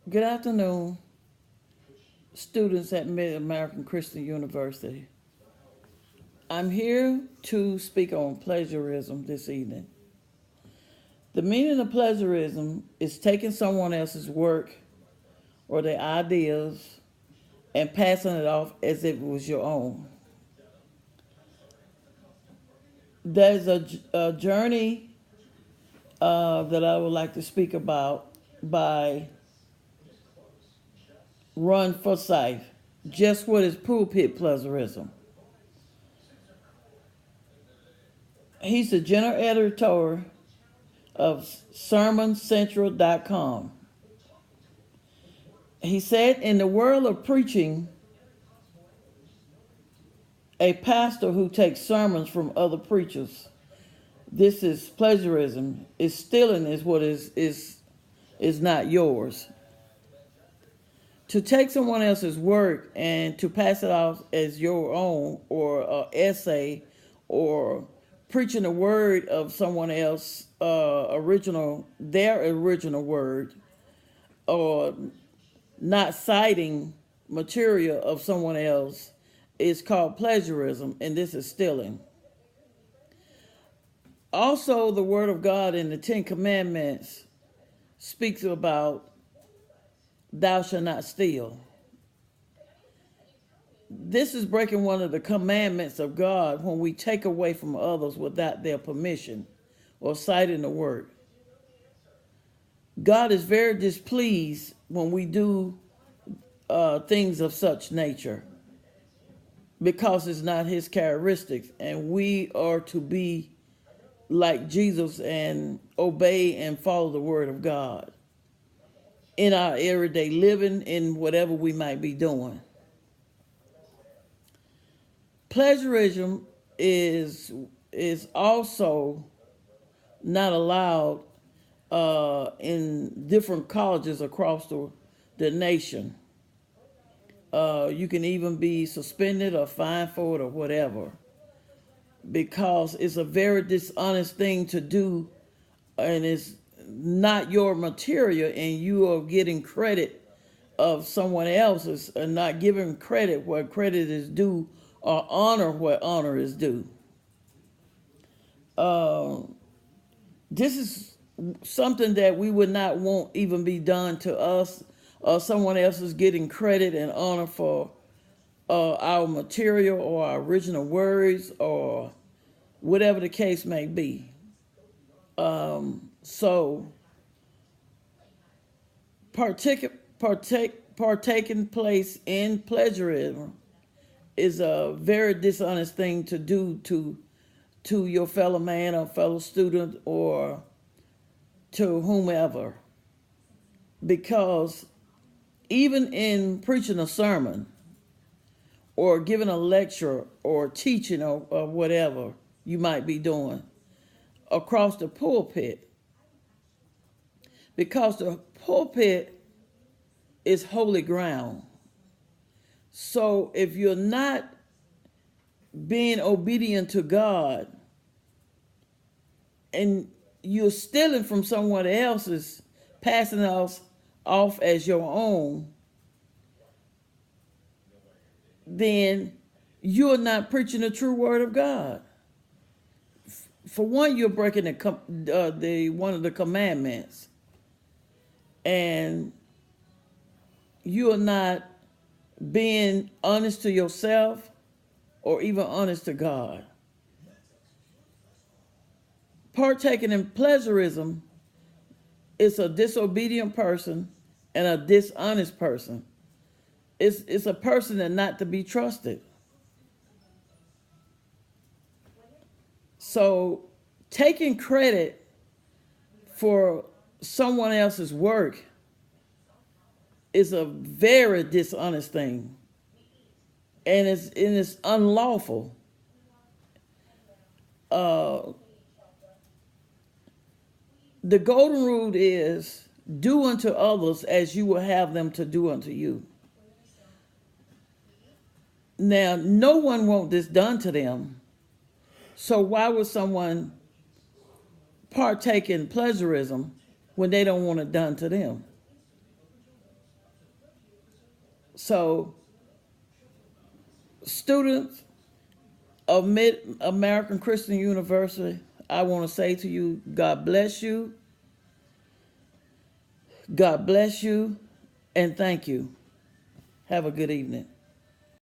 Good afternoon, students at Mid American Christian University. I'm here to speak on plagiarism this evening. The meaning of plagiarism is taking someone else's work or their ideas and passing it off as if it was your own. There's a journey that I would like to speak about by Ron Forsyth. Just what is pulpit plagiarism? He's the general editor of sermoncentral.com. He said, in the world of preaching, a pastor who takes sermons from other preachers, this is plagiarism, is stealing is what is not yours. To take someone else's work and to pass it off as your own, or an essay, or preaching the word of someone else, their original word, or not citing material of someone else, is called plagiarism, and this is stealing. Also, the Word of God in the Ten Commandments speaks about thou shalt not steal. This is breaking one of the commandments of God when we take away from others without their permission or citing the word. God is very displeased when we do things of such nature, because it's not his characteristics, and we are to be like Jesus and obey and follow the word of God in our everyday living, in whatever we might be doing. Plagiarism is also not allowed in different colleges across the nation. You can even be suspended or fined for it or whatever, because it's a very dishonest thing to do, and it's not your material, and you are getting credit of someone else's and not giving credit where credit is due, or honor where honor is due. This is something that we would not want even be done to us, or someone else is getting credit and honor for our material or our original words or whatever the case may be. So partaking place in plagiarism is a very dishonest thing to do to your fellow man or fellow student or to whomever, because even in preaching a sermon or giving a lecture or teaching or whatever you might be doing across the pulpit, because the pulpit is holy ground. So if you're not being obedient to God and you're stealing from someone else's, passing us off as your own, then you're not preaching the true word of God. For one, you're breaking the one of the commandments, and you're not being honest to yourself or even honest to God. Partaking in plagiarism is a disobedient person and a dishonest person. It's a person that not to be trusted. So taking credit for someone else's work is a very dishonest thing, and it's unlawful. The golden rule is do unto others as you will have them to do unto you. Now, no one wants this done to them, so why would someone partake in plagiarism when they don't want it done to them? So, students of Mid-American Christian University, I want to say to you, God bless you. God bless you, and thank you. Have a good evening.